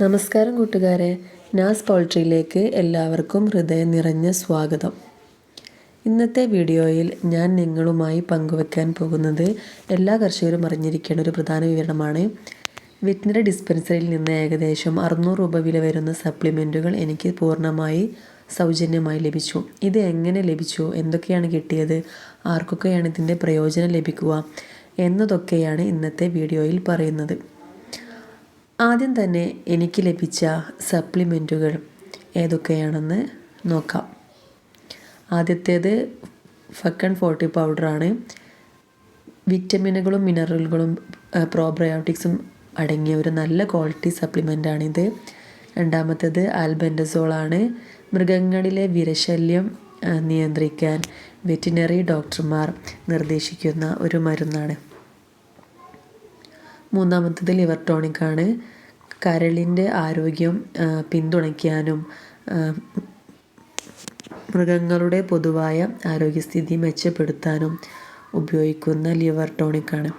നമസ്കാരം കൂട്ടുകാരെ, നാസ് പൗൾട്രിയിലേക്ക് എല്ലാവർക്കും ഹൃദയം നിറഞ്ഞ സ്വാഗതം. ഇന്നത്തെ വീഡിയോയിൽ ഞാൻ നിങ്ങളുമായി പങ്കുവെക്കാൻ പോകുന്നത് എല്ലാ കർഷകരും അറിഞ്ഞിരിക്കേണ്ട ഒരു പ്രധാന വിവരണമാണ്. വെറ്റിനറി ഡിസ്പെൻസറിയിൽ നിന്ന് ഏകദേശം 600 രൂപ വില വരുന്ന സപ്ലിമെൻറ്റുകൾ എനിക്ക് പൂർണ്ണമായി സൗജന്യമായി ലഭിച്ചു. ഇത് എങ്ങനെ ലഭിച്ചു, എന്തൊക്കെയാണ് കിട്ടിയത്, ആർക്കൊക്കെയാണ് ഇതിൻ്റെ പ്രയോജനം ലഭിക്കുക എന്നതൊക്കെയാണ് ഇന്നത്തെ വീഡിയോയിൽ പറയുന്നത്. ആദ്യം തന്നെ എനിക്ക് ലഭിച്ച സപ്ലിമെൻറ്റുകൾ ഏതൊക്കെയാണെന്ന് നോക്കാം. ആദ്യത്തേത് ഫക്കൺ 40 പൗഡറാണ്. വിറ്റമിനുകളും മിനറലുകളും പ്രോബയോട്ടിക്സും അടങ്ങിയ ഒരു നല്ല ക്വാളിറ്റി സപ്ലിമെൻ്റാണിത്. രണ്ടാമത്തേത് ആൽബൻഡസോളാണ്. മൃഗങ്ങളിലെ വിരശല്യം നിയന്ത്രിക്കാൻ വെറ്റിനറി ഡോക്ടർമാർ നിർദ്ദേശിക്കുന്ന ഒരു മരുന്നാണ്. മൂന്നാമത്തേത് ലിവർ ടോണിക്കാണ്. കരളിൻ്റെ ആരോഗ്യം പിന്തുണയ്ക്കാനും മൃഗങ്ങളുടെ പൊതുവായ ആരോഗ്യസ്ഥിതി മെച്ചപ്പെടുത്താനും ഉപയോഗിക്കുന്ന ലിവർ ടോണിക്കാണ്.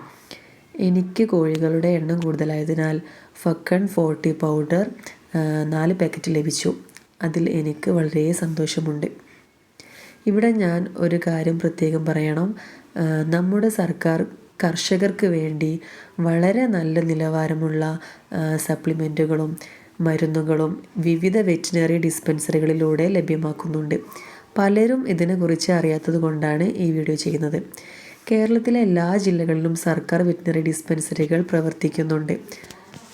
എനിക്ക് കോഴികളുടെ എണ്ണം കൂടുതലായതിനാൽ ഫക്കൺ 40 പൗഡർ 4 പാക്കറ്റ് ലഭിച്ചു. അതിൽ എനിക്ക് വളരെ സന്തോഷമുണ്ട്. ഇവിടെ ഞാൻ ഒരു കാര്യം പ്രത്യേകം പറയണം. നമ്മുടെ സർക്കാർ കർഷകർക്ക് വേണ്ടി വളരെ നല്ല നിലവാരമുള്ള സപ്ലിമെൻറ്റുകളും മരുന്നുകളും വിവിധ വെറ്റിനറി ഡിസ്പെൻസറികളിലൂടെ ലഭ്യമാക്കുന്നുണ്ട്. പലരും ഇതിനെക്കുറിച്ച് അറിയാത്തത് കൊണ്ടാണ് ഈ വീഡിയോ ചെയ്യുന്നത്. കേരളത്തിലെ എല്ലാ ജില്ലകളിലും സർക്കാർ വെറ്റിനറി ഡിസ്പെൻസറികൾ പ്രവർത്തിക്കുന്നുണ്ട്.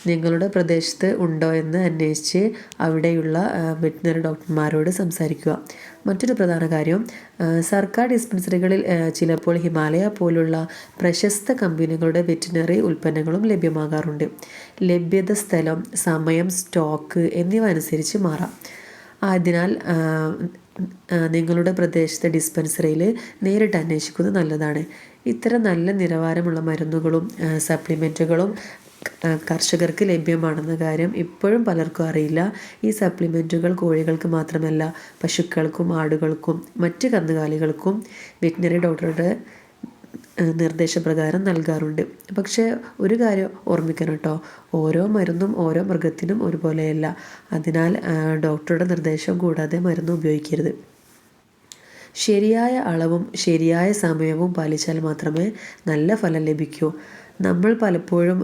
നിങ്ങളുടെ പ്രദേശത്ത് ഉണ്ടോ എന്ന് അന്വേഷിച്ച് അവിടെയുള്ള വെറ്റിനറി ഡോക്ടർമാരോട് സംസാരിക്കുക. മറ്റൊരു പ്രധാന കാര്യം, സർക്കാർ ഡിസ്പെൻസറികളിൽ ചിലപ്പോൾ ഹിമാലയ പോലുള്ള പ്രശസ്ത കമ്പനികളുടെ വെറ്റിനറി ഉൽപ്പന്നങ്ങളും ലഭ്യമാകാറുണ്ട്. ലഭ്യത, സ്ഥലം, സമയം, സ്റ്റോക്ക് എന്നിവ അനുസരിച്ച് മാറാം. അതിനാൽ നിങ്ങളുടെ പ്രദേശത്തെ ഡിസ്പെൻസറിയിൽ നേരിട്ട് അന്വേഷിക്കുന്നത് നല്ലതാണ്. ഇത്തരം നല്ല നിലവാരമുള്ള മരുന്നുകളും സപ്ലിമെൻറ്റുകളും കർഷകർക്ക് ലഭ്യമാണെന്ന കാര്യം ഇപ്പോഴും പലർക്കും അറിയില്ല. ഈ സപ്ലിമെൻറ്റുകൾ കോഴികൾക്ക് മാത്രമല്ല, പശുക്കൾക്കും ആടുകൾക്കും മറ്റ് കന്നുകാലികൾക്കും വെറ്റിനറി ഡോക്ടറുടെ നിർദ്ദേശപ്രകാരം നൽകാറുണ്ട്. പക്ഷേ ഒരു കാര്യം ഓർമ്മിക്കണം കേട്ടോ, ഓരോ മരുന്നും ഓരോ മൃഗത്തിനും ഒരുപോലെയല്ല. അതിനാൽ ഡോക്ടറുടെ നിർദ്ദേശം കൂടാതെ മരുന്ന് ഉപയോഗിക്കരുത്. ശരിയായ അളവും ശരിയായ സമയവും പാലിച്ചാൽ മാത്രമേ നല്ല ഫലം ലഭിക്കൂ. നമ്മൾ പലപ്പോഴും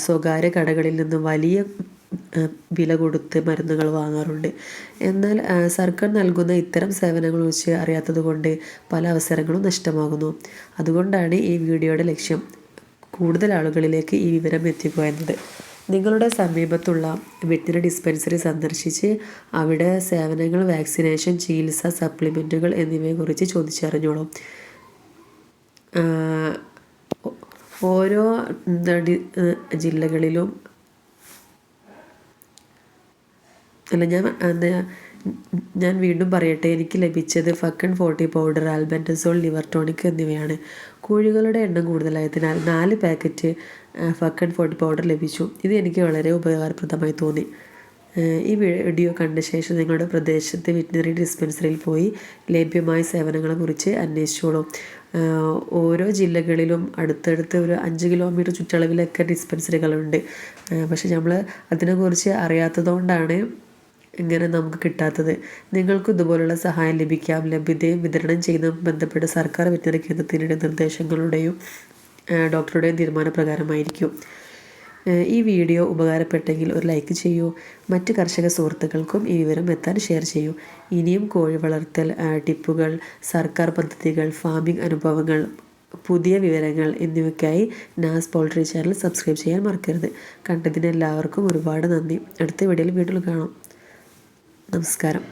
സ്വകാര്യ കടകളിൽ നിന്ന് വലിയ വില കൊടുത്ത് മരുന്നുകൾ വാങ്ങാറുണ്ട്. എന്നാൽ സർക്കാർ നൽകുന്ന ഇത്തരം സേവനങ്ങൾ വെച്ച് അറിയാത്തത് കൊണ്ട് പല അവസരങ്ങളും നഷ്ടമാകുന്നു. അതുകൊണ്ടാണ് ഈ വീഡിയോയുടെ ലക്ഷ്യം കൂടുതൽ ആളുകളിലേക്ക് ഈ വിവരം എത്തിക്കുക എന്നത്. നിങ്ങളുടെ സമീപത്തുള്ള വെറ്റിനറി ഡിസ്പെൻസറി സന്ദർശിച്ച് അവിടെ സേവനങ്ങൾ, വാക്സിനേഷൻ, ചികിത്സ, സപ്ലിമെൻറ്റുകൾ എന്നിവയെക്കുറിച്ച് ചോദിച്ചറിഞ്ഞോളൂ. ഓരോ ജില്ലകളിലും ഞാൻ വീണ്ടും പറയട്ടെ, എനിക്ക് ലഭിച്ചത് ഫക്കൺ 40 പൗഡർ, ആൽബൻഡസോൾ, ലിവർ ടോണിക് എന്നിവയാണ്. കോഴികളുടെ എണ്ണം കൂടുതലായതിനാൽ 4 പാക്കറ്റ് ഫക്കൺ 40 പൗഡർ ലഭിച്ചു. ഇത് എനിക്ക് വളരെ ഉപകാരപ്രദമായി തോന്നി. ഈ വീഡിയോ കണ്ട ശേഷം നിങ്ങളുടെ പ്രദേശത്തെ വെറ്റിനറി ഡിസ്പെൻസറിയിൽ പോയി ലഭ്യമായ സേവനങ്ങളെക്കുറിച്ച് അന്വേഷിച്ചോളൂ. ഓരോ ജില്ലകളിലും അടുത്തടുത്ത് ഒരു 5 കിലോമീറ്റർ ചുറ്റളവിലൊക്കെ ഡിസ്പെൻസറികളുണ്ട്. പക്ഷെ നമ്മൾ അതിനെക്കുറിച്ച് അറിയാത്തതുകൊണ്ടാണ് ഇങ്ങനെ നമുക്ക് കിട്ടാത്തത്. നിങ്ങൾക്കും ഇതുപോലുള്ള സഹായം ലഭിക്കാം. ലഭ്യതയും വിതരണം ചെയ്യുന്നതും ബന്ധപ്പെട്ട സർക്കാർ വെറ്റിനറി കേന്ദ്രത്തിൻ്റെ നിർദ്ദേശങ്ങളുടെയും ഡോക്ടറുടെയും തീരുമാനപ്രകാരമായിരിക്കും. ഈ വീഡിയോ ഉപകാരപ്പെട്ടെങ്കിൽ ഒരു ലൈക്ക് ചെയ്യൂ. മറ്റ് കർഷക സുഹൃത്തുക്കൾക്കും ഈ വിവരം എത്താൻ ഷെയർ ചെയ്യൂ. ഇനിയും കോഴി വളർത്തൽ ടിപ്പുകൾ, സർക്കാർ പദ്ധതികൾ, ഫാമിംഗ് അനുഭവങ്ങൾ, പുതിയ വിവരങ്ങൾ എന്നിവയ്ക്കായി നാസ് പൗൾട്രി ചാനൽ സബ്സ്ക്രൈബ് ചെയ്യാൻ മറക്കരുത്. കണ്ടതിന് എല്ലാവർക്കും ഒരുപാട് നന്ദി. അടുത്ത വീഡിയോയിൽ വീണ്ടും കാണാം. നമസ്കാരം.